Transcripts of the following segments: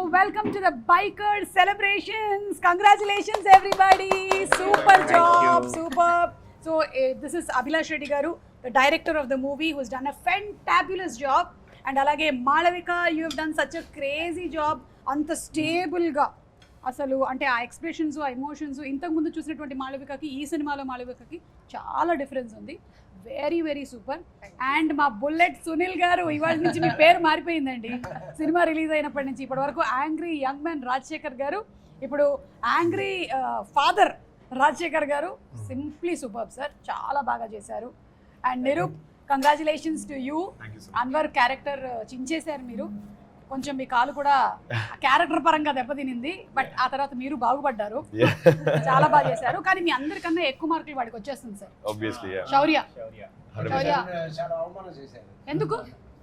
welcome to the Biker Celebrations. Congratulations, everybody. Super job, superb. So, this is Abhilash Reddy Garu, the director of the movie, who's done a fantabulous job. And alage Malavika, you have done such a crazy job. Anta stable ga. అసలు అంటే ఆ expressions ఆ emotions ఇంతకుముందు చూసినటువంటి మాళవికకి ఈ సినిమాలో మాళవికకి చాలా difference ఉంది. Very very super. అండ్ మా బుల్లెట్ సునీల్ గారు ఇవాళ నుంచి మీ పేరు మారిపోయిందండి. సినిమా రిలీజ్ అయినప్పటి నుంచి ఇప్పటి వరకు యాంగ్రీ యంగ్ మ్యాన్ రాజశేఖర్ గారు, ఇప్పుడు యాంగ్రీ ఫాదర్ రాజశేఖర్ గారు. సింప్లీ సూపర్ సార్, చాలా బాగా చేశారు. And Nirup, congratulations to you. Anwar character చించేశారు మీరు. కొంచెం మీ కాలు కూడా క్యారెక్టర్ పరంగా దెబ్బతినింది, బట్ ఆ తర్వాత మీరు బాగుపడ్డారు. చాలా బాగా చేశారు. కానీ మీ అందరికన్నా ఎక్కువ మార్కులు వాడికి వచ్చేస్తుంది సార్. శౌర్య ఎందుకు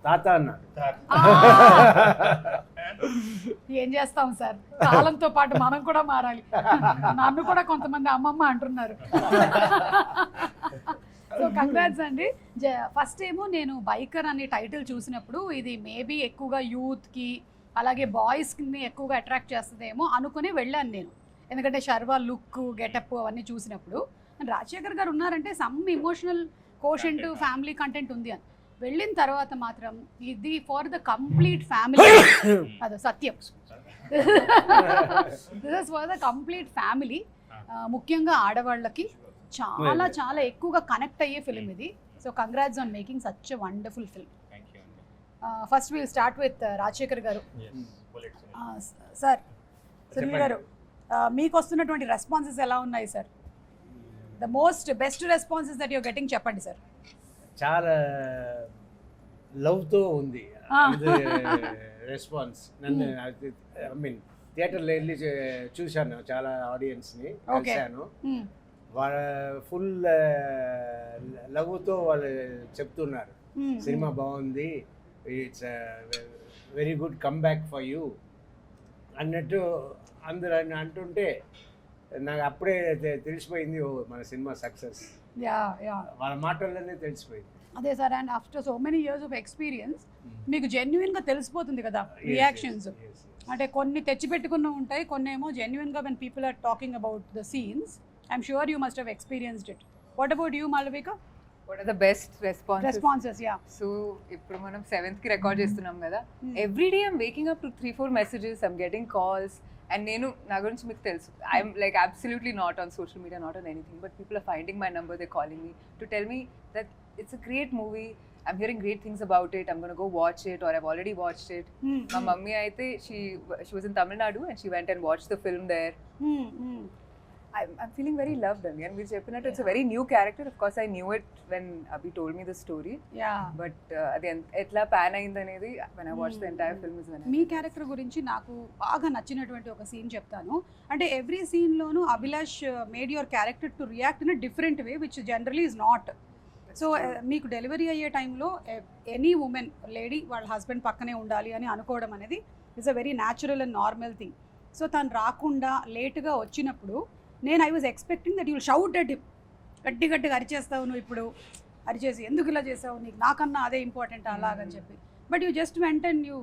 తాత అన్నాడు. ఏం చేస్తాం సార్, కాలంతో పాటు మనం కూడా మారాలి. నన్ను కూడా కొంతమంది అమ్మమ్మ అంటున్నారు. సో కంగ్రాట్స్ అండి. ఫస్ట్ ఏమో నేను బైకర్ అనే టైటిల్ చూసినప్పుడు ఇది మేబీ ఎక్కువగా యూత్కి అలాగే బాయ్స్ని ఎక్కువగా అట్రాక్ట్ చేస్తుందేమో అనుకుని వెళ్ళాను నేను. ఎందుకంటే శర్వా లుక్ గెటప్ అవన్నీ చూసినప్పుడు రాజశేఖర్ గారు ఉన్నారంటే some emotional quotient family content ఉంది అని వెళ్ళిన తర్వాత మాత్రం ఇది ఫర్ ద కంప్లీట్ ఫ్యామిలీ. అదే సత్యం, this is for the complete family. ముఖ్యంగా ఆడవాళ్ళకి చాలా చాలా ఎక్కువగా కనెక్ట్ అయ్యే ఫిల్మ్ ఇది. So congrats on making such a wonderful film. First will start with Rajasekhar garu. Sir, Sunil garu, మీకు వస్తున్నటువంటి రెస్పాన్సెస్ ఎలా ఉన్నాయి sir? The most best responses that your getting చెప్పండి సార్. చాలా లవ్తో ఉంది రెస్పాన్స్. నన్ను ఐ మీన్ థియేటర్లో వెళ్ళి చూశాను, చాలా ఆడియన్స్ని కలిశాను. వాళ్ళ ఫుల్ లవ్తో వాళ్ళు చెప్తున్నారు సినిమా బాగుంది, it's very good come back for you అన్నట్టు అందరూ అంటుంటే నాకు అప్పుడే తెలిసిపోయింది, ఓ మన సినిమా సక్సెస్. వాళ్ళ మాటల్లోనే తెలిసిపోయింది. అదే sir, and after so many years of experience మీకు జెన్యున్గా తెలిసిపోతుంది కదా రియాక్షన్స్. అంటే కొన్ని తెచ్చిపెట్టుకున్న ఉంటాయి, కొన్ని ఏమో జెన్యున్గా when people are talking about the scenes. I'm sure you must have experienced it. What about you, Malavika? What are the best responses? Responses, yeah. So, ఇప్పుడు మనం 7th కి రికార్డ్ చేస్తున్నాం కదా. Every day I'm waking up to 3-4 messages, I'm getting calls, and నేను నా గురించి మీకు తెలుసు, I'm like absolutely not on social media, not on anything, but people are finding my number, they're calling me to tell me that it's a great movie, I'm hearing great things about it, I'm going to go watch it, or I've already watched it. My mummy aithe she was in Tamil Nadu and she went and watched the film there. I'm feeling very loved, and మీరు చెప్పినట్టు it's a very new character. Of course I knew it when Abhi told me the story, but అది ఎట్లా pan అయింది అనేది when I watched the entire film is when మీ character గురించి నాకు బాగా నచ్చినటువంటి ఒక సీన్ చెప్తాను. అంటే ఎవ్రీ సీన్లోనూ Abhilash made your character to react in a different way which generally is not. So మీకు డెలివరీ అయ్యే టైంలో ఎనీ ఉమెన్ లేడీ వాళ్ళ హస్బెండ్ పక్కనే ఉండాలి అని అనుకోవడం అనేది it's a very natural and normal thing. So తను రాకుండా లేటుగా వచ్చినప్పుడు నేను I was expecting that you will shout at him. గట్టిగా అరిచేస్తావు నువ్వు, ఇప్పుడు అరిచేసి ఎందుకు ఇలా చేసావు, నీకు నాకన్నా అదే ఇంపార్టెంట్ అలాగని చెప్పి. But you just went and you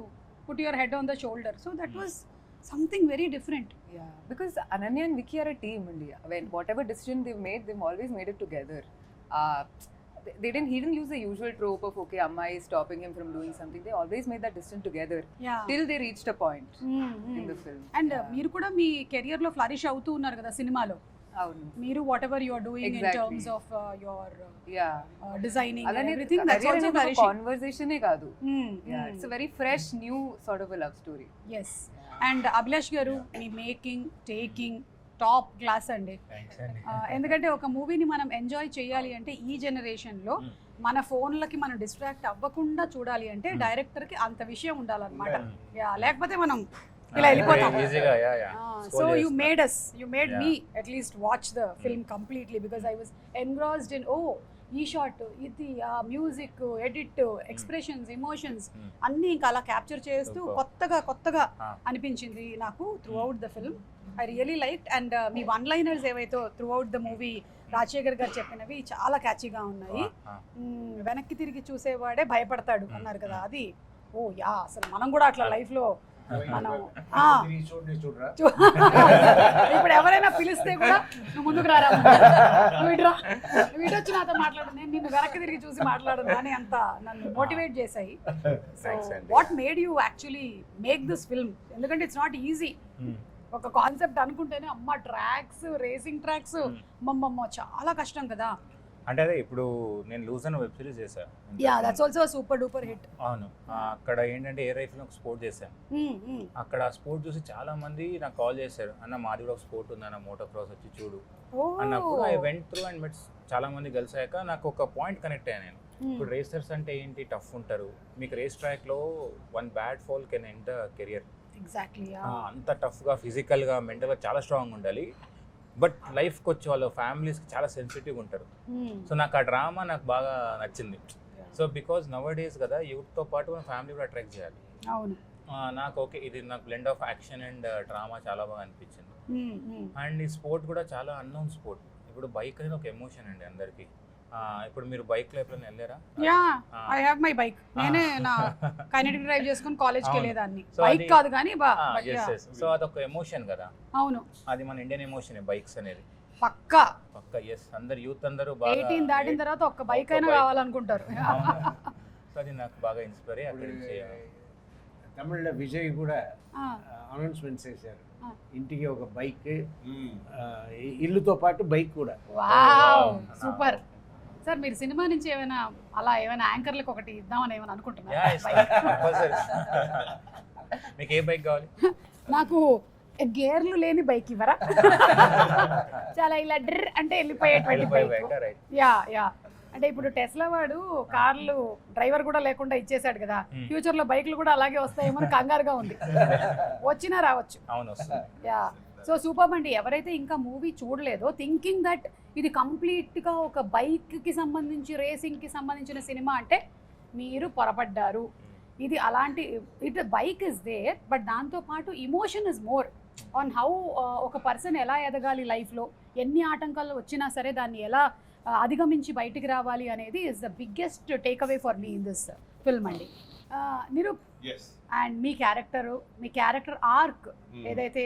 put your head on the shoulder. So that was something very different. Because Ananya and Vicky are a team only. When whatever decision they've made, they've always made it together. He didn't use the usual trope of okay, Amma is stopping him from doing something. They always made that decision together till they reached a point in the film. And మీరు కూడా మీ career లో flourish అవుతూ ఉన్నారు కదా సినిమాలో. అవును, మీరు whatever you are doing in terms of your designing and everything, that's also flourishing. Conversation ఏ కాదు, it's a very fresh new sort of a love story. yes. And Abhilash గారు మీ మేకింగ్ టేకింగ్ టాప్ క్లాస్ అండి. ఎందుకంటే ఒక మూవీని మనం enjoy చేయాలి అంటే ఈ జనరేషన్లో మన ఫోన్లకి మనం డిస్ట్రాక్ట్ అవ్వకుండా చూడాలి అంటే డైరెక్టర్కి అంత విషయం ఉండాలన్నమాట. లేకపోతే మనం ఇలా వెళ్ళిపోతాం. So you made me at least watch the film completely because I was engrossed in ఈ షాట్, ఇది, ఆ మ్యూజిక్, ఎడిట్, ఎక్స్ప్రెషన్స్, ఎమోషన్స్ అన్నీ ఇంకా అలా క్యాప్చర్ చేస్తూ కొత్తగా అనిపించింది నాకు throughout the film. I really like. And మీ వన్ లైనర్స్ ఏవైతే throughout the movie Rajasekhar garu చెప్పినవి చాలా క్యాచీగా ఉన్నాయి. వెనక్కి తిరిగి చూసేవాడే భయపడతాడు అన్నారు కదా, అది అసలు మనం కూడా అట్లా లైఫ్లో మనం చూడరా ఇప్పుడు ఎవరైనా పిలిస్తే కూడా నువ్వు ముందుకు రారా, నువ్వు వచ్చి నాతో మాట్లాడు, నేను నిన్ను వెనక్కి తిరిగి చూసి మాట్లాడను అని అంత నన్ను మోటివేట్ చేశాయి. So what made you actually make this film? ఎందుకంటే ఇట్స్ నాట్ ఈజీ. ఒక కాన్సెప్ట్ అనుకుంటేనే అమ్మ ట్రాక్స్, రేసింగ్ ట్రాక్స్, అమ్మమ్మ చాలా కష్టం కదా. అంటే అదే ఇప్పుడు నేను లూజ్ అని వెబ్ సిరీస్ చేశాను. Yeah, that's also super duper hit. అవును, అక్కడ ఏంటంటే ఎయిర్ రైఫిల్ ఒక స్పోర్ట్ చేశాను. అక్కడ ఆ స్పోర్ట్ చూసి చాలా మంది నాకు కాల్ చేశారు, అన్న మాది కూడా ఒక స్పోర్ట్ ఉంది అన్న, మోటో క్రాస్ వచ్చి చూడు అన్నప్పుడు ఐ వెంట్ త్రూ అండ్ మెట్స్ చాలా మంది కలిసాక నాకు ఒక పాయింట్ కనెక్ట్ అయ్యా నేను. ఇప్పుడు రేసర్స్ అంటే ఏంటి, టఫ్ ఉంటారు, మీకు రేస్ ట్రాక్ లో one bad fall can end the career. Exactly, అంత టఫ్గా ఫిజికల్గా మెంటల్గా చాలా స్ట్రాంగ్ ఉండాలి. బట్ లైఫ్కి వచ్చే వాళ్ళ ఫ్యామిలీస్కి చాలా సెన్సిటివ్ ఉంటారు. సో నాకు ఆ డ్రామా నాకు బాగా నచ్చింది. సో బికాజ్ నవ్ డేస్ కదా యూత్తో పాటు మన ఫ్యామిలీ కూడా అట్రాక్ట్ చేయాలి. అవును, నాకు ఓకే ఇది నాకు blend of action and drama చాలా బాగా అనిపించింది. అండ్ ఈ స్పోర్ట్ కూడా చాలా అన్నోన్ స్పోర్ట్. ఇప్పుడు బైక్ అనేది ఒక ఎమోషన్ అండి అందరికి. ఇప్పుడు మీరు బైక్ లో ఎప్పుడైనా వెళ్ళారా? Yeah, I have my bike. నేనే నా కైనెటిక్ డ్రైవ్ చేసుకొని కాలేజ్కి వెళ్ళేదాన్ని. బైక్ కాదు కానీ సో అదొక ఎమోషన్ కదా. అవును, అది మన ఇండియన్ ఎమోషన్ బైక్స్ అనేది. పక్కా ఎస్, అందరు యూత్ అందరూ బాగా 18 దాటిన తర్వాత ఒక్క బైక్ అయినా కావాలనుకుంటారు. సో అది నాకు బాగా ఇన్స్పైర్ అయ్యి అక్కడి నుంచి. తమిళ్లో విజయ్ కూడా అనౌన్స్మెంట్స్ చేశారు, ఇంటికి ఒక బైక్, ఇల్లుతో పాటు బైక్ కూడా. Wow, super. సార్ మీరు సినిమా నుంచి ఏమైనా అలా ఏమైనా యాంకర్లకు ఒకటి ఇద్దామని ఏమైనా అనుకుంటున్నారా? మీకు ఏ బైక్ కావాలి? నాకు గేర్లు లేని బైక్ ఇవ్వరా? చాలా ఇలా డ్ర్ అంటే వెళ్ళిపోయేటువంటి బైక్. యా యా, అంటే ఇప్పుడు టెస్లా వాడు కార్లు డ్రైవర్ కూడా లేకుండా ఇచ్చేసాడు కదా, ఫ్యూచర్ లో బైక్లు కూడా అలాగే వస్తాయేమో కంగారుగా ఉంది. వచ్చినా రావచ్చు. యా, సో సూపర్ అండి. ఎవరైతే ఇంకా మూవీ చూడలేదో, థింకింగ్ దట్ ఇది కంప్లీట్గా ఒక బైక్కి సంబంధించి రేసింగ్కి సంబంధించిన సినిమా అంటే మీరు పొరపడ్డారు. ఇది అలాంటి బైక్ ఇస్ దేర్, బట్ దాంతోపాటు emotion is more on how ఒక పర్సన్ ఎలా ఎదగాలి లైఫ్లో, ఎన్ని ఆటంకాలు వచ్చినా సరే దాన్ని ఎలా అధిగమించి బయటికి రావాలి అనేది is the biggest takeaway for మీ ఇన్ దిస్ ఫిల్మ్ అండి. నిరూప్, అండ్ మీ క్యారెక్టర్ ఆర్క్ ఏదైతే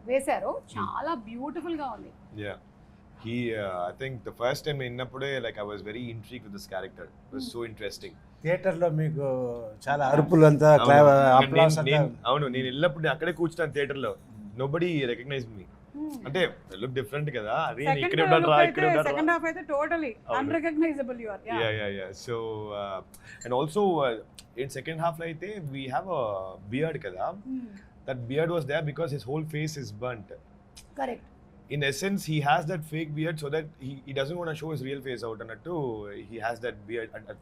వేశారో చాలా బ్యూటిఫుల్ గా ఉంది. I think the first time innappude like I was very intrigued with this character. It was so interesting. Theatre లో మీకు చాలా అరుపులు అంతా అవును, నేను వెళ్ళినప్పుడు అక్కడే కూర్చున్నాను థియేటర్ లో. Nobody recognise me. అంటే లుక్ డిఫరెంట్ కదా, అరే ఇక్కడ ఉన్నారా ఇక్కడ ఉన్నారా. సెకండ్ హాఫ్ అయితే totally unrecognisable you are. Ya so and also in second half lo aithe we have a beard kada. That beard was there because his whole face is burnt. Correct. In essence he has that fake beard so that he doesn't want to show his real face out, and he has that beard and I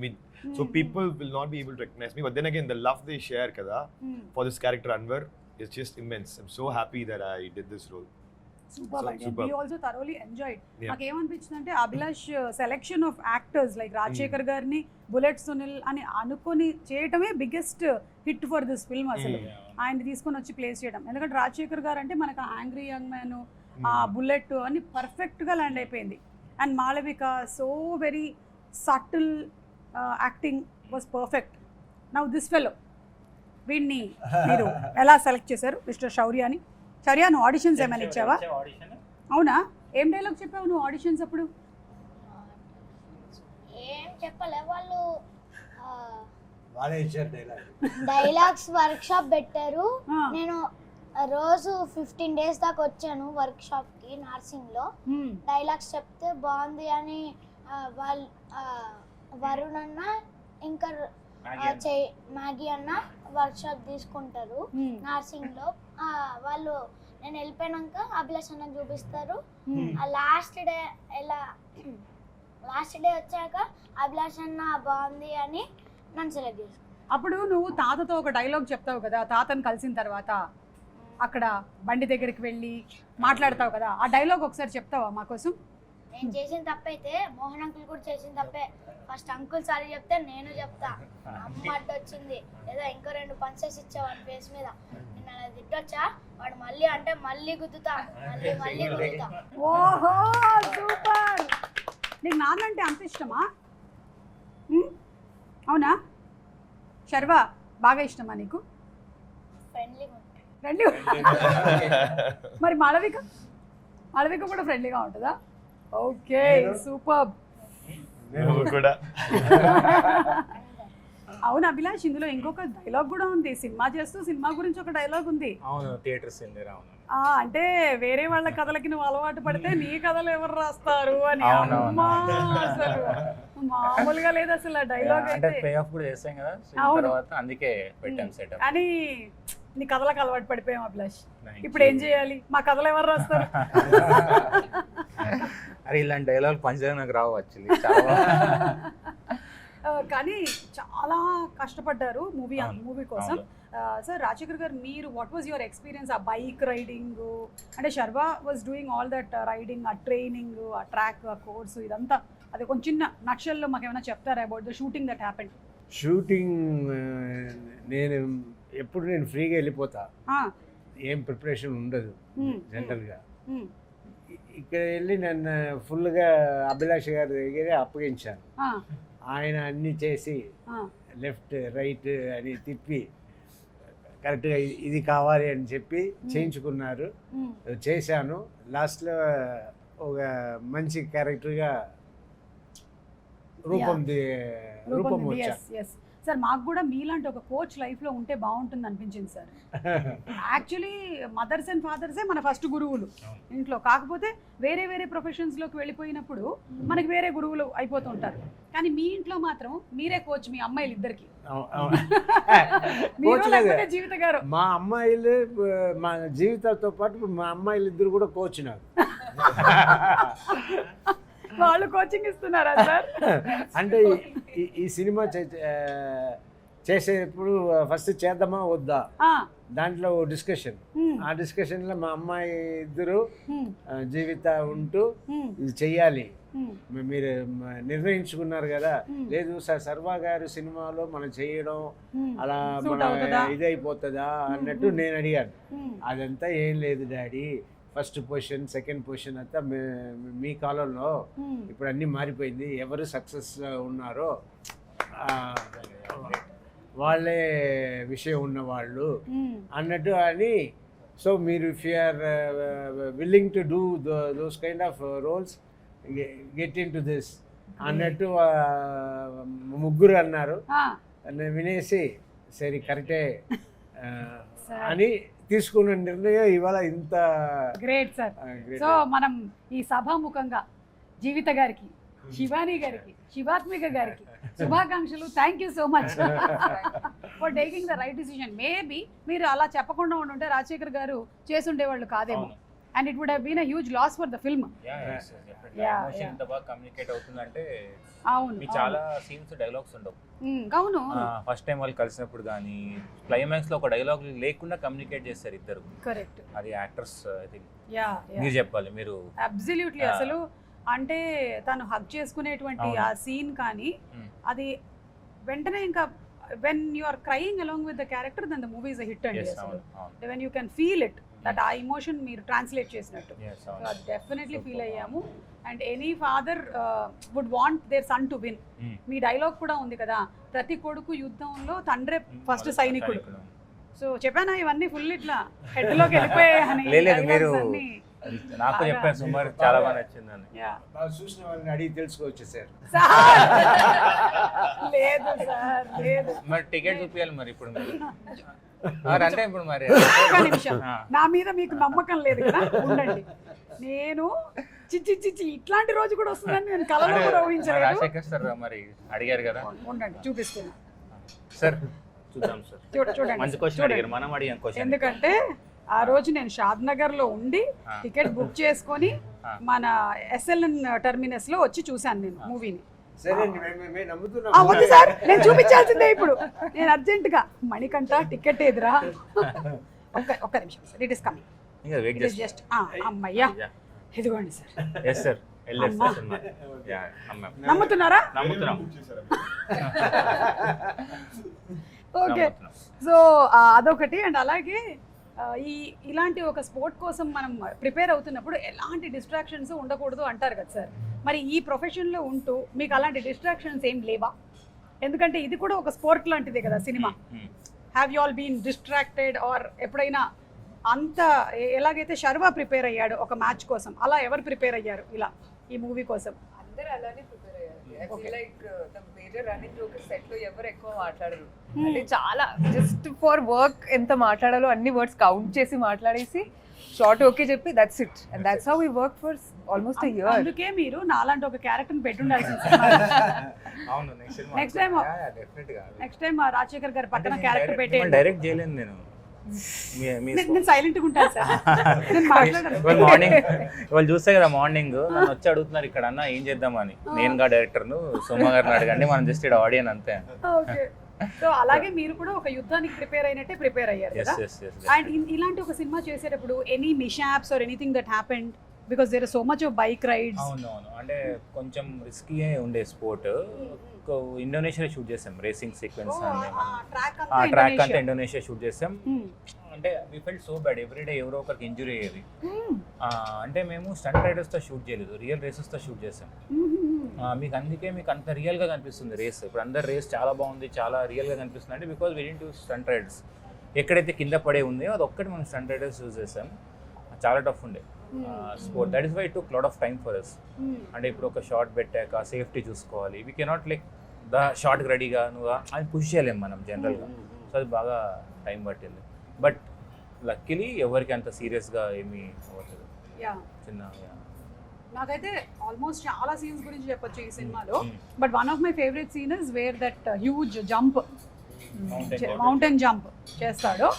mean so people will not be able to recognize me. But then again the love they share kada for this character Anwar is just immense. I'm so happy that I did this role. Super. We also thoroughly enjoyed. నాకు ఏమనిపించిందంటే Abhilash selection of actors like Rajasekhar గారిని, bullet Sunil అని అనుకొని చేయటమే biggest hit for this film. అసలు ఆయన తీసుకొని వచ్చి ప్లేస్ చేయడం, ఎందుకంటే రాజశేఖర్ గారు అంటే మనకు యాంగ్రీ యంగ్ మ్యాన్, ఆ బుల్లెట్ అని పర్ఫెక్ట్గా ల్యాండ్ అయిపోయింది. And Malavika so very subtle acting was perfect. Now this fellow, వీడిని మీరు ఎలా సెలెక్ట్ చేశారు మిస్టర్ శౌర్యాని? శౌర్య, నువ్వు ఆడిషన్స్ ఏమైనా ఇచ్చావా? అవునా, ఏం డైలాగ్ చెప్పావు నువ్వు ఆడిషన్స్ అప్పుడు? ఏం చెప్పలే, వాళ్ళు వాళ్ళే ఇచ్చారు డైలాగ్స్ వర్క్ షాప్ పెట్టారు. నేను రోజు 15 days దాకా వచ్చాను వర్క్ షాప్ కి నర్సింగ్ లో. డైలాగ్స్ చెప్తే బాగుంది అని వాళ్ళు వరుణ్ అన్న ఇంకా మ్యాగీ అన్న వర్క్ షాప్ తీసుకుంటారు నర్సింగ్ లో. వాళ్ళు నేను వెళ్ళిపోయినాక అభిలాష్ అన్న చూపిస్తారు. లాస్ట్ డే వచ్చాక అభిలాష్ అన్న బాగుంది అని నన్ను సెలెక్ట్ చేసుకున్నాను. అప్పుడు నువ్వు తాతతో ఒక డైలాగ్ చెప్తావు కదా, తాతను కలిసిన తర్వాత అక్కడ బండి దగ్గరికి వెళ్ళి మాట్లాడతావు కదా, ఆ డైలాగ్ ఒకసారి చెప్తావా మా కోసం? నేను చేసిన తప్పైతే మోహన్ అంకుల్ కూడా చేసిన తప్పే. ఫస్ట్ అంకుల్ సారీ చెప్తే నేను చెప్తా. అమ్మ అడ్డు వచ్చింది ఏదో ఇంకో 2 పంచెస్ ఇచ్చావు అని ఫేస్ మీద, నేను అలా తిట్టొచ్చా, వాడు మళ్ళీ అంటే మళ్ళీ గుద్దుతా, మళ్ళీ గుద్దుతా. ఓహో సూపర్. నీకు నాన్నంటే అంత ఇష్టమా? అవునా శర్వా, బాగా ఇష్టమా నీకు? ఫ్రెండ్లీగా ఉంటాయి. ఫ్రెండ్లీ మరి మాళవిక కూడా ఫ్రెండ్లీగా ఉంటుందా? Okay, super. నువ్వు కూడా అవును అభిలాష్, ఇందులో ఇంకొక డైలాగ్ కూడా ఉంది. సినిమా చేస్తూ సినిమా గురించి ఒక డైలాగ్ ఉంది. అవును, థియేటర్ సీన్ దగ్గర. అవును, అంటే వేరే వాళ్ళ కథలకి నువ్వు అలవాటు పడితే నీ కథలు ఎవరు రాస్తారు అని. అవునవును. అమ్మా, అసలు మామూలుగా లేదు అసలు ఆ డైలాగ్ అంటే అయితే. పే ఆఫ్ కూడా చేసాం కదా, సో అవును. తర్వాత అందుకే పెట్టాం సెటప్. అని నీ కథలకు అలవాటు పడిపోయాం అభిలాష్. ఇప్పుడు ఏం చేయాలి? మా కథలు ఎవరు రాస్తారు? అరే ఇలాంటి డైలాగ్ పంచగా నాకు రావు యాక్చువల్లీ. కానీ చాలా కష్టపడ్డారు మూవీ అవును. కోసం. సార్ రాజశేఖర్ గారు, మీరు వాట్ వాజ్ యువర్ ఎక్స్పీరియన్స్ ఆ బైక్ రైడింగ్? అంటే Sharwa was doing all that riding, ఆ ట్రైనింగ్, ఆ ట్రాక్, ఆ కోర్సు, ఇదంతా అది కొంచెం చిన్న నక్షల్లో మాకు ఏమైనా చెప్తారా about the shooting that happened? Shooting నేను ఎప్పుడు ఫ్రీగా వెళ్ళిపోతా, ఏం ప్రిపరేషన్ ఉండదు జనరల్గా. ఇక్కడ వెళ్ళి నన్ను ఫుల్గా అభిలాష్ గారి దగ్గర అప్పగించాను. ఆయన అన్నీ చేసి లెఫ్ట్ రైట్ అని తిప్పి కరెక్ట్గా ఇది కావాలి అని చెప్పి చేయించుకున్నారు. చేశాను. లాస్ట్లో ఒక మంచి క్యారెక్టర్గా రూపం వచ్చా. సార్ మాకు కూడా మీలాంటి ఒక కోచ్ లైఫ్లో ఉంటే బాగుంటుంది అనిపించింది సార్. యాక్చువల్లీ మదర్స్ అండ్ ఫాదర్సే మన ఫస్ట్ గురువులు ఇంట్లో. కాకపోతే వేరే వేరే ప్రొఫెషన్స్లోకి వెళ్ళిపోయినప్పుడు మనకి వేరే గురువులు అయిపోతుంటారు. కానీ మీ ఇంట్లో మాత్రం మీరే కోచ్ మీ అమ్మాయిలు ఇద్దరికి. జీవిత గారు మా అమ్మాయిలు, మా జీవితాలతో పాటు మా అమ్మాయిలు ఇద్దరు కూడా కోచ్ నాకు. వాళ్ళు కోచింగ్ ఇస్తున్నారా సార్? అంటే ఈ సినిమా చేసేటప్పుడు ఫస్ట్ చేద్దామా వద్దా దాంట్లో డిస్కషన్. ఆ డిస్కషన్లో మా అమ్మాయి ఇద్దరు జీవిత ఉంటూ ఇది చెయ్యాలి మీరు నిర్ణయించుకున్నారు కదా. లేదు సార్, సర్వా గారు సినిమాలో మనం చేయడం అలా మన ఇదైపోతుందా అన్నట్టు నేను అడిగాను. అదంతా ఏం లేదు daddy, first position second position అంతా మీ కాలంలో, ఇప్పుడు అన్నీ మారిపోయింది. ఎవరు సక్సెస్లో ఉన్నారో వాళ్ళే విషయం ఉన్నవాళ్ళు అన్నట్టు అని. సో మీరు if you are willing to do those kind of roles, get in to this అన్నట్టు ముగ్గురు అన్నారు. నేను వినేసి సరే కరెక్టే అని తీసుకున్న నిర్ణయం ఇవాళ ఇంత గ్రేట్ సార్. సో మనం ఈ సభాముఖంగా జీవిత గారికి, శివాని గారికి, శివాత్మిక గారికి శుభాకాంక్షలు. Thank you so much for taking the right decision. Maybe మీరు అలా చెప్పకుండా ఉంటే రాజశేఖర్ గారు చేసుండేవాళ్ళు కాదేమో. And it would have been a huge loss for the film. ఎంత బాగా కమ్యూనికేట్ అవుతుందంటే అవును, చాలా సీన్స్ డైలాగ్స్ ఉండవు. అవును, ఫస్ట్ టైం వాళ్ళు కలిసినప్పుడు కానీ క్లైమాక్స్ లో ఒక డైలాగ్ లేకుండా కమ్యూనికేట్ చేస్తారు ఇద్దరు. కరెక్ట్. అది యాక్టర్స్ ఐ థింక్ యా మీరు చెప్పాలి. మీరు అబ్సల్యూట్లీ అసలు అంటే తను హగ్ చేసుకునేటువంటి ఆ సీన్ కానీ అది వెంటనే ఇంకా when you are crying along with the character then the movie is a hit and yes, when you can feel it that ఆ ఎమోషన్ మీరు ట్రాన్స్లేట్ చేసినట్టు. సో అది డెఫినెట్లీ ఫీల్ అయ్యాము. And any father would want their son to win. మీ dialogue కూడా ఉంది కదా, ప్రతి కొడుకు యుద్ధంలో తండ్రే ఫస్ట్ సైనికుడు. సో చెప్పానా ఇవన్నీ ఫుల్ ఇట్లా హెడ్లోకి వెళ్ళిపోయాయని. నాకు చెప్పాను సుమారు, చాలా బాగా నచ్చిందని. చూసిన వాళ్ళని అడిగి తెలుసుకోవచ్చు సార్. లేదు సార్, లేదు. మరి టికెట్ చూపించాలి మరి ఇప్పుడు అంటే ఇప్పుడు మరి ఒక్క నిమిషం, నా మీద మీకు నమ్మకం లేదు కదా, ఉండండి. నేను చిచ్చి ఇట్లాంటి రోజు కూడా వస్తుందని నేను కలలో కూడా ఊహించలేదు. రాజశేఖర్ సార్ మరి అడిగారు కదా, ఉండండి చూపిస్తున్నా సార్. చూద్దాం సార్, చూడండి. మంచి క్వశ్చన్ అడిగారు, మనం అడిగాం క్వశ్చన్. ఎందుకంటే ఆ రోజు నేను షాద్ నగర్ లో ఉండి టికెట్ బుక్ చేసుకొని మన SLN టెర్మినస్ లో వచ్చి చూశాను నేను మూవీని. వద్దు సార్, నేను చూపించాల్సిందే ఇప్పుడు. నేను అర్జెంట్ గా మణికంఠ టికెట్ ఎదురా, ఒక్క నిమిషం sir, it is coming just. అమ్మయ్యా, ఇదిగోండి సార్. ఎస్ సార్, నమ్ముతున్నారా? నమ్ముతున్నాం. ఓకే, సో అదొకటి. అండ్ అలాగే ఇలాంటి ఒక స్పోర్ట్ కోసం మనం ప్రిపేర్ అవుతున్నప్పుడు ఎలాంటి డిస్ట్రాక్షన్స్ ఉండకూడదు అంటారు కదా సార్. మరి ఈ ప్రొఫెషన్లో ఉంటూ మీకు అలాంటి డిస్ట్రాక్షన్స్ ఏం లేవా? ఎందుకంటే ఇది కూడా ఒక స్పోర్ట్ లాంటిదే కదా సినిమా. Have you all been distracted or ఎప్పుడైనా అంత ఎలాగైతే శర్వా ప్రిపేర్ అయ్యాడు ఒక మ్యాచ్ కోసం, అలా ఎవరు ప్రిపేర్ అయ్యారు ఇలా ఈ మూవీ కోసం? అందరూ అలానే ప్రిపేర్ అయ్యారు. I feel like the major running joke set లో ఎవరు ఎక్కువ మాట్లాడరు. అంటే చాలా జస్ట్ ఫర్ వర్క్ ఎంత మాట్లాడాలో అన్ని వర్డ్స్ కౌంట్ చేసి మాట్లాడేసి షార్ట్ ఓకే చెప్పి that's it, and that's how we work for almost a year. అందుకే మీరు నాలాంటి ఒక క్యారెక్టర్ పెట్టుండాల్సింది. అవును next time next time Rajasekhar గారి పక్కన క్యారెక్టర్ పెట్టేయండి. డైరెక్ట్ చేయలేదు నేను. నేను సైలెంట్ గా ఉంటాను సార్, నేను మాట్లాడను. మార్నింగ్ వాళ్ళు చూస్తే కదా, మార్నింగ్ నన్ను వచ్చి అడుగుతున్నారు ఇక్కడ అన్న ఏం చేద్దామని. నేనుగా డైరెక్టర్ను, సోమ గారిని అడగండి, మనం జస్ట్ ఇక్కడ ఆడియన్ అంతే. ఓకే, సో అలాగే మీరు కూడా ఒక యుద్ధానికి ప్రిపేర్ అయినట్టే ప్రిపేర్ అయ్యారు కదా. అండ్ ఇలాంటి ఒక సినిమా చేసేటప్పుడు any mishaps or anything that happened because there are so much of bike rides? అవునవును, అంటే కొంచెం రిస్కీ ఉండే స్పోర్ట్. ఇండోనేషియా షూట్ చేసాం రేసింగ్ సీక్వెన్స్ అన్ని. ఆ ట్రాక్ అంతా ఇండోనేషియా షూట్ చేసాం. అంటే we felt so bad, everyday ఎవరో ఒకరికి ఇంజురీ అయ్యేది. అంటే మేము స్టంట్ రైడర్స్తో షూట్ చేయలేదు, రియల్ రేసెస్తో షూట్ చేసాం. మీకు అందుకే మీకు అంత రియల్గా కనిపిస్తుంది రేస్. ఇప్పుడు అందరు రేస్ చాలా బాగుంది, చాలా రియల్గా కనిపిస్తుంది అంటే because we didn't use stunt riders. ఎక్కడైతే కింద పడే ఉందో అది ఒక్కటి మనం స్టంట్ రైడర్స్ యూజ్ చేసాం. చాలా టఫ్ ఉండే sport. That is why took lot of time for us. అంటే ఇప్పుడు ఒక షార్ట్ పెట్టాక సేఫ్టీ చూసుకోవాలి. వీ కెనాట్ లైక్ ద షార్ట్కి రెడీగా నువ్వు అది పుష్ చేయలేము మనం జనరల్గా. సో అది బాగా టైం పట్టింది. బట్ లక్కీలీ ఎవరికి అంత సీరియస్గా ఏమీ అవ్వట్లేదు. చిన్న నాకైతే ఆల్మోస్ట్ చాలా సీన్స్ గురించి చెప్పొచ్చు ఈ సినిమాలో. But one of my favourite scene is where that huge jump, mountain jump చేస్తాడు.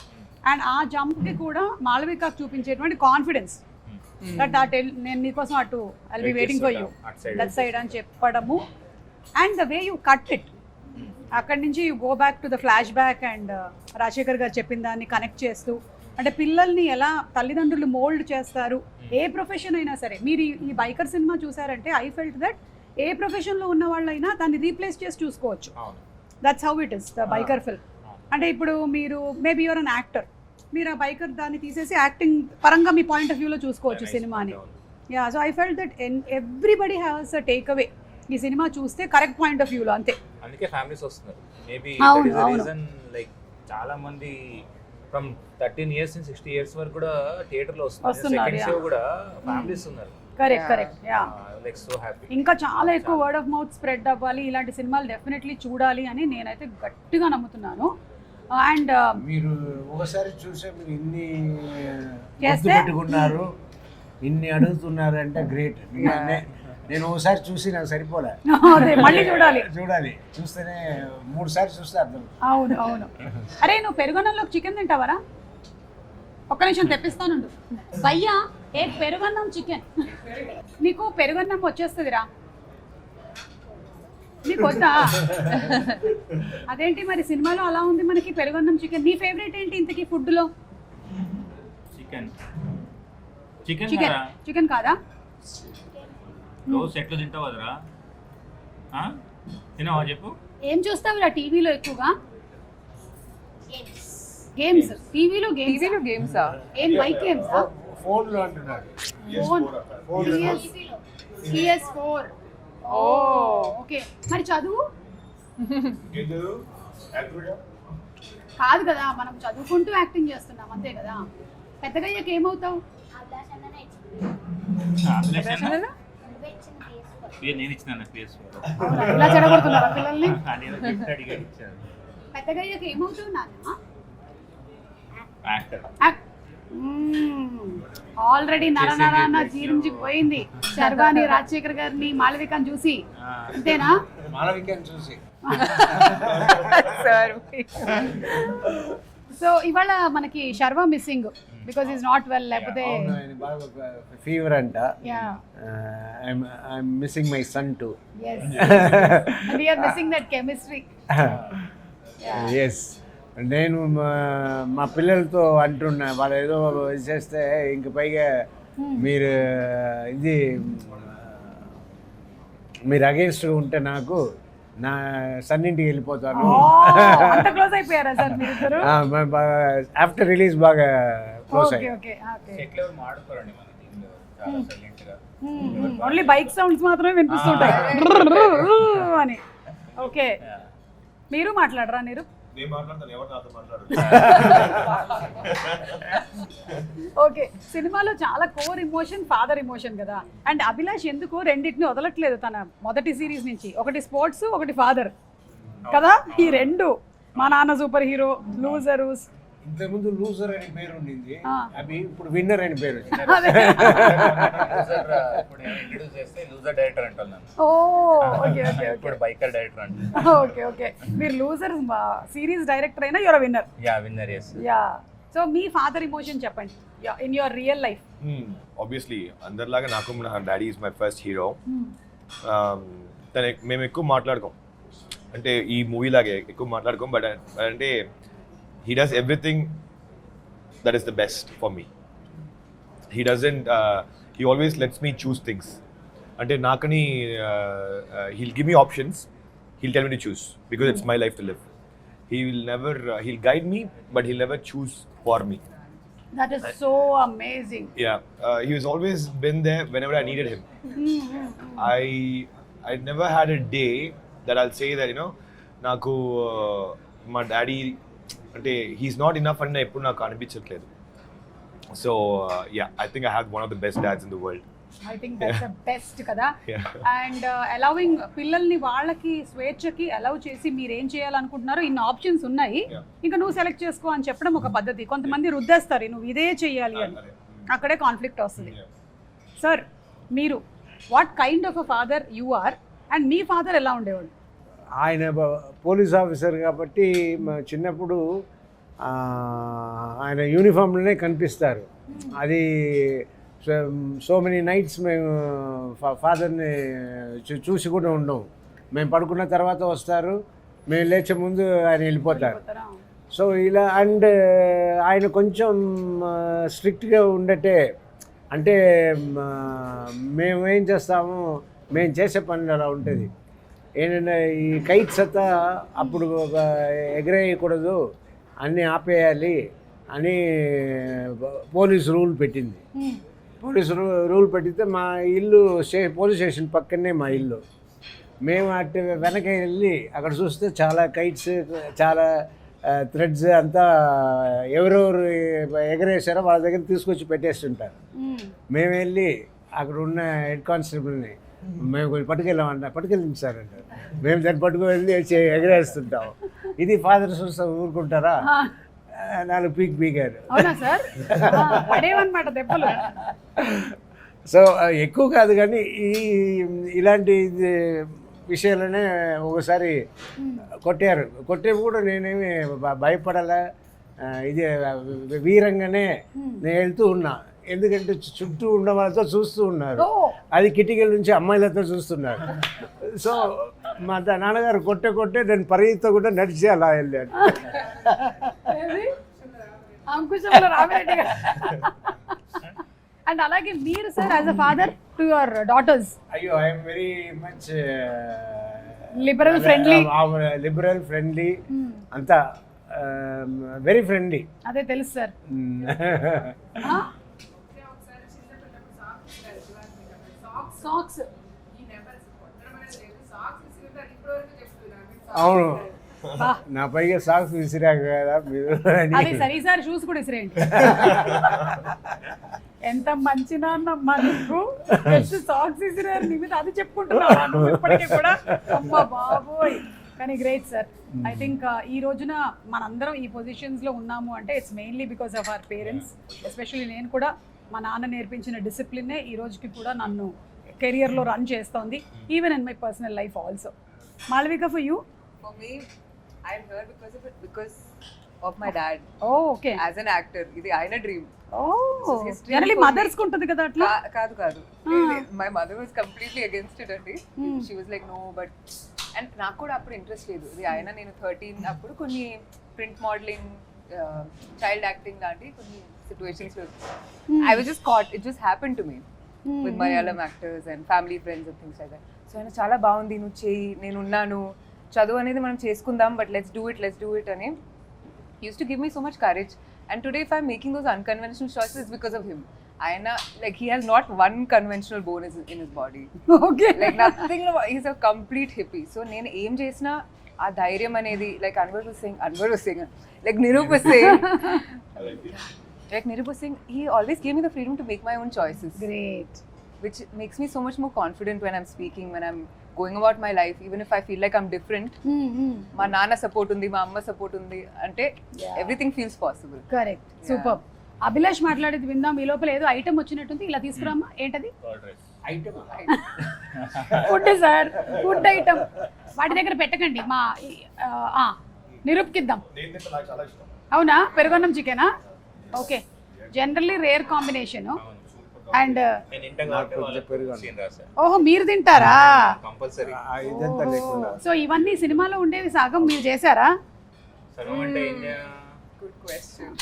అండ్ ఆ జంప్కి కూడా మాళవికకు చూపించేటువంటి కాన్ఫిడెన్స్ దట్ నేను నీకోసం అటు I'll be waiting for you that side అని చెప్పడము. And the way you cut it, అక్కడి నుంచి you go back to the flash back and Rajasekhar గారు చెప్పిన దాన్ని కనెక్ట్ చేస్తూ, అంటే పిల్లల్ని ఎలా తల్లిదండ్రులు మోల్డ్ చేస్తారు. ఏ ప్రొఫెషన్ అయినా సరే, మీరు ఈ బైకర్ సినిమా చూసారంటే ఐ ఫెల్ట్ దట్ ఏ ప్రొఫెషన్లో ఉన్న వాళ్ళైనా దాన్ని రీప్లేస్ చేసి చూసుకోవచ్చు. That's how it is the biker film. అంటే ఇప్పుడు మీరు మేబీ యువర్ అన్ యాక్టర్, మీరు ఆ బైకర్ దాన్ని తీసేసి యాక్టింగ్ పరంగా మీ పాయింట్ ఆఫ్ వ్యూలో చూసుకోవచ్చు సినిమాని. Yeah, so I felt that everybody has a take away ఈ సినిమా చూస్తే కరెక్ట్ పాయింట్ ఆఫ్ వ్యూలో. అంతే, అందుకే ఫ్యామిలీస్ వస్తున్నారు. Maybe that is the reason. Like చాలా మంది ఫ్రమ్ 13 years నుంచి 60 years వరకు కూడా థియేటర్లో వస్తున్నారు. సెకండ్ షో కూడా ఫ్యామిలీస్ ఉన్నారు. Correct. Yeah, like so happy. ఇంకా చాలా ఎక్కువ వర్డ్ ఆఫ్ మౌత్ స్ప్రెడ్ అవ్వాలి, ఇలాంటి సినిమాలు డెఫినెట్లీ చూడాలి అని నేనైతే గట్టిగా నమ్ముతున్నాను. అండ్ మీరు ఒకసారి చూసే మీరు ఇన్ని పెట్టుకున్నారు, ఇన్ని అడుగుతున్నారు అంటే గ్రేట్. నేను ఒకసారి చూసి నాకు సరిపోలే, మళ్ళీ చూడాలి. చూస్తేనే 3 సార్లు చూస్తే అర్థం. అవును. అరే నువ్వు పెరుగన్నంలోకి చికెన్ తింటావరా? ఒక్క నిమిషం తెప్పిస్తానుండు. భయ్యా ఏ పెరుగన్నం చికెన్. నీకు పెరుగన్నం వచ్చేస్తుందిరా, నీకు వద్దా? అదేంటి మరి సినిమాలో అలా ఉంది మనకి పెరుగన్నం చికెన్. నీ ఫేవరెట్ ఏంటి ఇంతకీ ఫుడ్లో? చికెన్ కాదా? రోజు సెట్లో తింటావు కదరా, తినవా చెప్పు. ఏం చూస్తావురా టీవీలో ఎక్కువగా? గేమ్స్. టీవీలో గేమ్స్ ఏం బైక్ గేమ్స్? ఫోన్లో అంటున్నారు. PS4. ఓకే, మరి చదువు కాదు కదా, మనం చదువుకుంటూ యాక్టింగ్ చేస్తున్నాం అంతే కదా. పెద్దగా అయ్యాక ఏమవుతావు? నేను ఇచ్చిన ఇలా చెడగొడుతున్నారా పిల్లల్ని? పెద్దగా అయ్యాక ఏమవుతావు నాన్న? ఆల్రెడీ నరనరాన జీర్ణించిపోయింది శర్వాని, రాజశేఖర్ గారిని, మాళవికని చూసి. అంతేనా? మాళవికని చూసి. సో ఇవాళ మనకి Sharwa missing because is not well, లేకపోతే ఫీవర్ అంట. I'm missing my son too. We are missing that chemistry. Yes, నేను మా పిల్లలతో అంటున్నా, వాళ్ళు ఏదో చేస్తే ఇంక పైగా మీరు అగేన్స్ట్గా ఉంటే నాకు నా సన్నింటికి వెళ్ళిపోతాను. ఆఫ్టర్ రిలీజ్ బాగా క్లోజ్ ఓన్లీ బైక్ సౌండ్స్ మాత్రమే వినిపిస్తుంటాయి అని. ఓకే, మీరు మాట్లాడరా? నేను మాట్లాడతాను, ఎవరు నాతో మాట్లాడరు. ఓకే, సినిమాలో చాలా కోర్ ఎమోషన్ ఫాదర్ ఎమోషన్ కదా, అండ్ అభిలాష్ ఎందుకు రెండింటిని వదలట్లేదు తన మొదటి సిరీస్ నుంచి, ఒకటి స్పోర్ట్స్ ఒకటి ఫాదర్ కదా, ఈ రెండు మా నాన్న సూపర్ హీరో, లూజరు. ఇంతకుముందు లూజర్ అని పేరు ఉండింది, అవి ఇప్పుడు విన్నర్ అని పేరు వచ్చింది. ఇప్పుడు ఇంట్రడ్యూస్ చేస్తే లూజర్ డైరెక్టర్ అంటున్నాను. ఓకే ఓకే ఇప్పుడు బైకర్ డైరెక్టర్ అంటున్నాను. ఓకే ఓకే, మీరు లూజర్ సిరీస్ డైరెక్టర్ అయినా your winner. Ya winner, yes. Ya, so మీ ఫాదర్ ఎమోషన్ చెప్పండి in your real life. Obviously అందరిలాగా నాకు నా daddy is my first hero. మేము ఎక్కువ మాట్లాడుకోం, అంటే ఈ మూవీ లాగే ఎక్కువ మాట్లాడుకోం, బట్ అంటే he does everything that is the best for me. He doesn't he always lets me choose things. Ante nakani he'll give me options, he'll tell me to choose because it's my life to live. He will never he'll guide me, but he'll never choose for me. That is so amazing. Yeah, he has always been there whenever I needed him. I never had a day that I'll say that, you know, naku my daddy అంటే he's not enough అని ఎప్పుడు నాకు అనిపించట్లేదు. So yeah, I think I have one of the best dads in the world. I think that's the best కదా. And allowing పిల్లల్ని వాళ్ళకి స్వేచ్ఛకి allow చేసి మీరు ఏం చేయాలనుకుంటున్నారో ఇన్ని ఆప్షన్స్ ఉన్నాయి, ఇంకా నువ్వు సెలెక్ట్ చేసుకో అని చెప్పడం ఒక పద్ధతి. కొంతమంది రుద్దేస్తారు నువ్వు ఇదే చేయాలి అని, అక్కడే కాన్ఫ్లిక్ట్ వస్తుంది. సార్, మీరు what kind of a father you are, and మీ ఫాదర్ ఎలా ఉండేవాడు? ఆయన పోలీస్ ఆఫీసర్ కాబట్టి చిన్నప్పుడు ఆయన యూనిఫామ్లోనే కనిపిస్తారు. అది సో మెనీ నైట్స్ మేము ఫాదర్ని చూసి కూడా ఉండము. మేము పడుకున్న తర్వాత వస్తారు, మేము లేచే ముందు ఆయన వెళ్ళిపోతారు. సో ఇలా, అండ్ ఆయన కొంచెం స్ట్రిక్ట్గా ఉండటే, అంటే మేము ఏం చేస్తాము, మేము చేసే పనులు అలా ఉంటుంది. ఏంటంటే ఈ కైట్స్ అంతా అప్పుడు ఎగరేయకూడదు, అన్నీ ఆపేయాలి అని పోలీస్ రూల్ పెట్టింది. పోలీస్ రూల్ పెట్టితే మా ఇల్లు పోలీస్ స్టేషన్ పక్కనే మా ఇల్లు. మేము అటు వెనక వెళ్ళి అక్కడ చూస్తే చాలా కైట్స్, చాలా థ్రెడ్స్ అంతా ఎవరెవరు ఎగరేసారో వాళ్ళ దగ్గర తీసుకొచ్చి పెట్టేస్తుంటారు. మేము వెళ్ళి అక్కడ ఉన్న హెడ్ కానిస్టేబుల్ని మేము కొంచెం పట్టుకెళ్ళింది సార్ అంటారు. మేము దాన్ని పట్టుకుని ఎగరేస్తుంటాం. ఇది ఫాదర్ చూస్తే ఊరుకుంటారా? 4 పీకారు. సో ఎక్కువ కాదు, కానీ ఇలాంటి విషయాలనే ఒకసారి కొట్టే కూడా నేనేమి భయపడాలా, ఇది వీరంగానే నేను వెళ్తూ ఉన్నా. ఎందుకంటే చుట్టూ ఉన్న వాళ్ళతో చూస్తూ ఉన్నారు, అది కిటికీల నుంచి అమ్మాయిలతో చూస్తున్నారు. సో మా నాన్నగారు కొట్టే నేను పరిగెత్తో కూడా నడిచి అలా వెళ్ళాను. అండ్ అలాగే మీరు sir as a father to your daughters? అయ్యో, I'm very much liberal friendly అంతా వెరీ ఫ్రెండ్లీ. అదే తెలుసు సార్. సాక్స్ అవును, నా పైగా సాక్స్ విసిరాక కదా మీరు. అది సరే సార్, షూస్ కూడా విసిరేయండి. ఎంత మంచి నాన్నమ్మా నీకు, సాక్స్ విసిరారు నీ మీద, అది చెప్పుకుంటున్నాను ఇప్పటికీ కూడా. అమ్మ బాబోయ్, కానీ గ్రేట్ సార్. ఐ థింక్ ఈ రోజున మనందరం ఈ పొజిషన్స్లో ఉన్నాము అంటే it's mainly because of our parents. Especially నేను కూడా మా నాన్న నేర్పించిన డిసిప్లినే ఈ రోజుకి కూడా నన్ను కెరియర్లో రన్ చేస్తోంది, even in my personal life also. Malavika, for you? For me, I'm here because of my dad. Oh, okay. As an actor, ఇది ఆయన డ్రీమ్. జనరల్లీ మదర్స్ కు ఉంటుంది కదా అట్లా. కాదు my mother was completely against it అండి. She was like no, but and నాకు కూడా అప్పుడు ఇంట్రెస్ట్ లేదు. ఇది ఆయన, నేను 13 అప్పుడు కొన్ని ప్రింట్ మోడలింగ్, చైల్డ్ యాక్టింగ్ లాంటి కొన్ని situations I was just cot, it just happen to me with Malayalam actors and family friends and things like that. So ఆయన చాలా బాగుంది, నువ్వు చేయి, నేను ఉన్నాను, చదువు అనేది మనం చేసుకుందాం, బట్ లెట్స్ డూ ఇట్ అని used to give me so much courage. And today if I'm making those unconventional choices, it's because of him. Ayana, like, he has not one conventional bone in his body. Okay. Like nothing, he's a complete hippie. So nenu em chesina ఆ ధైర్యం అనేది like Anwar was saying like Nirup was saying like Nirup was saying he always gave me the freedom to make my own choices, great. which makes me so much more confident when I'm speaking, when I'm going about my life, even if I feel like I'm different. మా నాన్న support ఉంది, మా అమ్మ support ఉంది అంటే everything feels possible. Correct, super. Abhilash మాట్లాడేది విందాం. ఈ లోపల ఏదో ఐటమ్ వచ్చినట్టుంది, ఇలా తీసుకురామ్మా. ఏంటది? Item food sir, food item. వాటి దగ్గర పెట్టకండి, మా నిరూప్కిద్దాం. అవునా, పెరుగన్నం చికెనా? Okay, generally rare combination. And ఓహో, మీరు తింటారా? ఇదంతా లేకుండా సో ఇవన్నీ సినిమాలో ఉండేవి సగం మీరు చేశారా గుడ్ క్వశ్చన్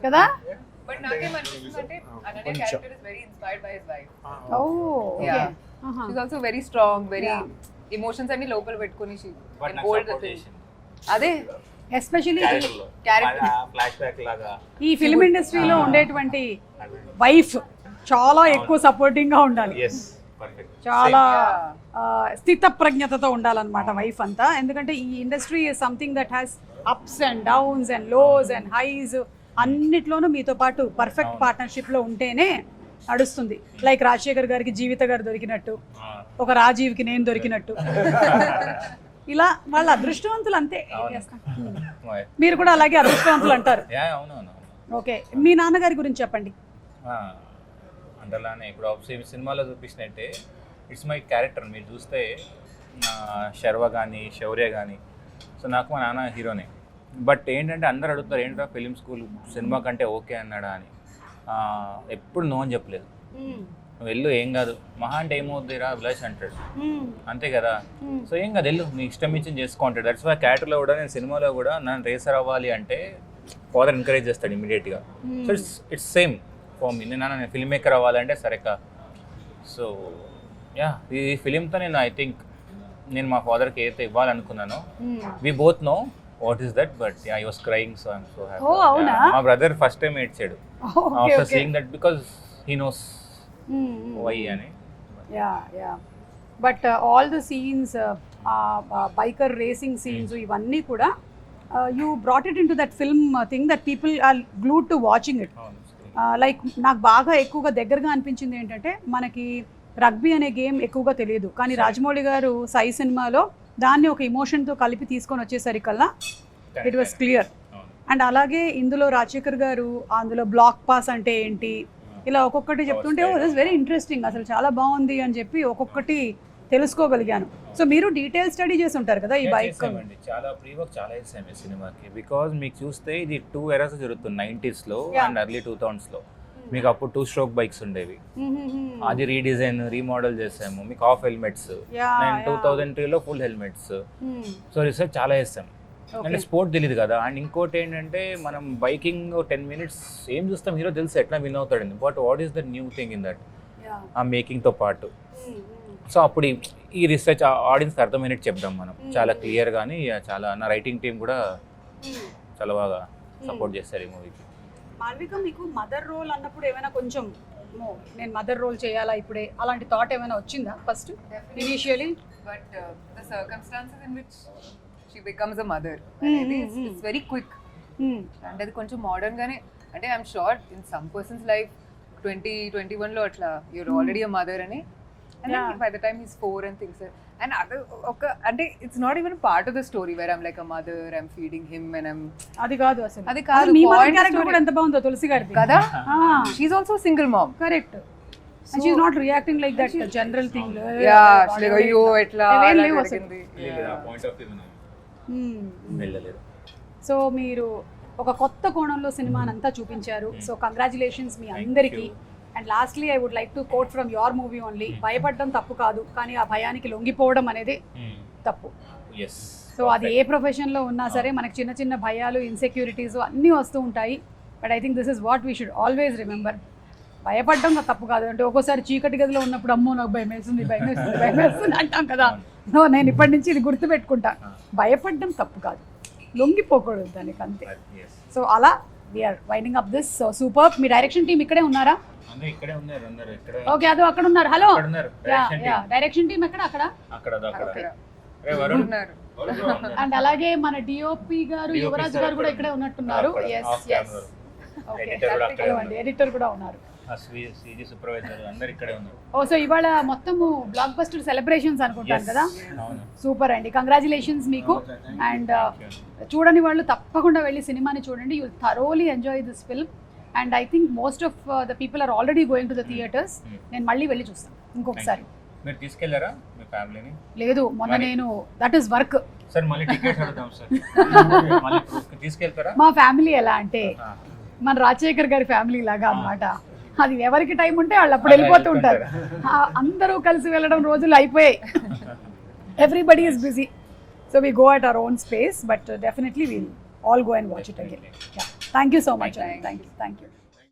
కదా? బట్ నాకేమనిపిస్తుందంటే Ananya character is very inspired by his wife. Oh okay. She is also very strong, very emotions అన్ని లోపల పెట్టుకొని she can hold the thing. అదే ఎస్పెషల్లీ క్యారెక్టర్ ఫ్లాష్ బ్యాక్ లాగా ఈ ఫిల్మ్ ఇండస్ట్రీలో ఉండేటువంటి వైఫ్ చాలా ఎక్కువ సపోర్టింగ్ గా ఉండాలి, చాలా స్థితప్రజ్ఞతతో ఉండాలన్నమాట వైఫ్ అంతా. ఎందుకంటే ఈ industry is something that has ups and downs and lows and highs. అన్నిట్లోనూ మీతో పాటు పర్ఫెక్ట్ పార్ట్నర్షిప్ లో ఉంటేనే నడుస్తుంది. లైక్ రాజశేఖర్ గారికి జీవిత గారు దొరికినట్టు, ఒక రాజీవ్కి నేను దొరికినట్టు. ఇలా వాళ్ళ అదృష్టవంతులు అంతే. మీరు కూడా అలాగే అదృష్టవంతులు అంటారు. ఓకే, మీ నాన్నగారి గురించి చెప్పండి. అందులోనే ఇప్పుడు సినిమాలో చూపించినట్టే ఇట్స్ మై క్యారెక్టర్. మీరు చూస్తే శర్వ కానీ శౌర్య కానీ, సో నాకు మా నాన్న హీరోనే. బట్ ఏంటంటే అందరు అడుగుతారు ఏంటో ఫిలిం స్కూల్ సినిమా కంటే ఓకే అన్నాడా అని. ఎప్పుడు నో అని చెప్పలేదు. నువ్వు వెళ్ళు, ఏం కాదు, మహా అంటే ఏమవుతుందిరా అభిలాష్ అంటాడు, అంతే కదా. సో ఏం కాదు, వెళ్ళు, నీ ఇష్టం ఇచ్చి చేసుకో అంటాడు. దట్స్ వై క్యారెక్టర్లో కూడా నేను సినిమాలో కూడా నన్ను రేసర్ అవ్వాలి అంటే ఫాదర్ ఎంకరేజ్ చేస్తాడు ఇమీడియట్గా. So it's same for me. నేను ఫిల్మ్ మేకర్ అవ్వాలంటే సరేక. సో యా, ఈ ఫిలింతో నేను ఐ థింక్ నేను మా ఫాదర్కి ఏదైతే ఇవ్వాలనుకున్నానో, we both know what is that, but I was crying, so I'm so happy. మా బ్రదర్ ఫస్ట్ టైం ఏడ్చాడు after seeing that, because he knows why అని. Ya ya, but all the scenes, biker racing scenes, ఇవన్నీ కూడా you brought it into that film thing that people are glued to watching it. Like నాకు బాగా ఎక్కువగా దగ్గరగా అనిపించింది ఏంటంటే, మనకి రగ్బీ అనే గేమ్ ఎక్కువగా తెలియదు, కానీ రాజమౌళి గారు సై సినిమాలో దాన్ని ఒక ఎమోషన్తో కలిపి తీసుకొని వచ్చేసరికల్లా ఇట్ వాస్ క్లియర్. అండ్ అలాగే ఇందులో రాజశేఖర్ గారు అందులో బ్లాక్ పాస్ అంటే ఏంటి, ఇలా ఒక్కొక్కటి చెప్తుంటే ఓ దిస్ వెరీ ఇంట్రెస్టింగ్, అసలు చాలా బాగుంది అని చెప్పి ఒక్కొక్కటి తెలుసుకోగలిగాను. సో మీరు డీటెయిల్ స్టడీ చేసి ఉంటారు కదా ఈ బైక్? చాలా ప్రీ వర్క్ చాలా చేసాం ఈ సినిమాకి. బికాజ్ మీకు చూస్తే ఇది 2 ఎరాస్ జరుగుతుంది, 90s లో అండ్ ఎర్లీ 2000s లో. మీకు అప్పుడు 2 స్ట్రోక్ బైక్స్ ఉండేవి, అది రీడిజైన్ రీమోడల్ చేసాము. మీకు హాఫ్ హెల్మెట్స్, 2003లో ఫుల్ హెల్మెట్స్. సో రీసెర్చ్ చాలా చేస్తాం. అంటే స్పోర్ట్ తెలియదు కదా. అండ్ ఇంకోటి ఏంటంటే, మనం బైకింగ్ 10 minutes ఏం చూస్తాం, హీరో తెలుసు ఎట్లా విన్ అవుతాడండి, but what is the new thing in that, ఆ మేకింగ్తో పాటు. సో అప్పుడు ఈ రీసెర్చ్ ఆడియన్స్కి అర్థమైనట్టు చెప్దాం మనం చాలా క్లియర్. కానీ చాలా నా రైటింగ్ టీం కూడా చాలా బాగా సపోర్ట్ చేస్తారు ఈ మూవీకి. మాల్విక, మీకు మదర్ రోల్ అన్నప్పుడు ఏమైనా కొంచెం నేను మదర్ రోల్ చేయాలా ఇప్పుడే అలాంటి థాట్ ఏమైనా వచ్చిందా first initially? But the circumstances in which she becomes a mother, it's very quick. అంటే అది కొంచెం మోడర్న్ గానే, అంటే I'm sure in some persons life 2021 లో అట్లా యూర్ ఆల్రెడీ అ మదర్ అని. And then by the time he's 4 and things like, and other అంటే it's not even part of the story where I'm like a mother, I'm feeding him and I'm అది కాదు అసలు. అది కాదు, మీ mother character కూడా ఎంత బాగుందో తులసి గారిది కదా. She's also a single mom, correct, and she's not reacting like that general thing. Yeah, she's like అయ్యో ఎట్లా అలా జరిగింది. పాయింట్ ఆఫ్ వ్యూ వెళ్ళలేదు. సో మీరు ఒక కొత్త కోణంలో సినిమానంతా చూపించారు. సో కంగ్రాచులేషన్స్ మీ అందరికీ. And lastly I would like to quote from your movie only, భయపడడం తప్పు కాదు, కానీ ఆ భయానికి లొంగిపోవడం అనేది తప్పు. సో అది ఏ ప్రొఫెషన్లో ఉన్నా సరే మనకి చిన్న చిన్న భయాలు, ఇన్సెక్యూరిటీస్ అన్నీ వస్తూ ఉంటాయి. But I think this is what we should always remember. భయపడడం తప్పు కాదు. అంటే ఒక్కోసారి చీకటి గదిలో ఉన్నప్పుడు అమ్మో నాకు భయం వేస్తుంది, భయం వేస్తుంది, భయం వేస్తుంది అంటాం కదా. నో, నేను ఇప్పటి నుంచి ఇది గుర్తుపెట్టుకుంటా, భయపడడం తప్పు కాదు, లొంగిపోకూడదు దానికి, అంతే. సో అలా we're winding up this. So super. మీ డైరెక్షన్ టీం ఇక్కడే ఉన్నారా? ఓకే, అదో అక్కడ ఉన్నారు. హలో, డైరెక్షన్ టీం ఎక్కడ? అక్కడ. రే వరుణ్ ఉన్నారు. అండ్ అలాగే మన డిఓపి గారు DOP యువరాజ్ sir గారు కూడా ఇక్కడ ఇక్కడే ఉన్నట్టున్నారు. అక్కడ ఎస్ off camera. Editor కూడా అక్కడే ఉన్నారు. ఎడిటర్ కూడా ఉన్నారు. ఆ సిజీ సూపర్వైజర్ అందరు ఇక్కడే ఉన్నారు. ఓ సో ఇవాళ మొత్తము బ్లాక్ బస్టర్ సెలబ్రేషన్స్ అనుకుంటాను కదా. అవును. సూపర్ అండి, కంగ్రాచులేషన్స్ మీకు. అండ్ చూడని వాళ్ళు తప్పకుండా వెళ్ళి సినిమాని చూడండి. You thoroughly enjoy this film. And I think most of the people are already going to the theatres. నేను మళ్ళీ వెళ్ళి చూస్తాను ఇంకొకసారి. మీరు తీసుకెళ్లారా మీ ఫ్యామిలీని? లేదు, మొన్న నేను దట్ ఈస్ వర్క్. సార్ మళ్ళీ టికెట్స్ అడుగుతాం సార్. మళ్ళీ తీసుకెళ్తారా? మా ఫ్యామిలీ ఎలా అంటే మన రాజశేఖర్ గారి ఫ్యామిలీ లాగా అన్నమాట. అది ఎవరికి టైం ఉంటే వాళ్ళు అప్పుడు వెళ్ళిపోతూ ఉంటారు. అందరూ కలిసి వెళ్ళడం రోజులు అయిపోయాయి. Everybody is busy, so we go at our own space, but definitely we'll all go and watch it again. Thank you so much. Thank you.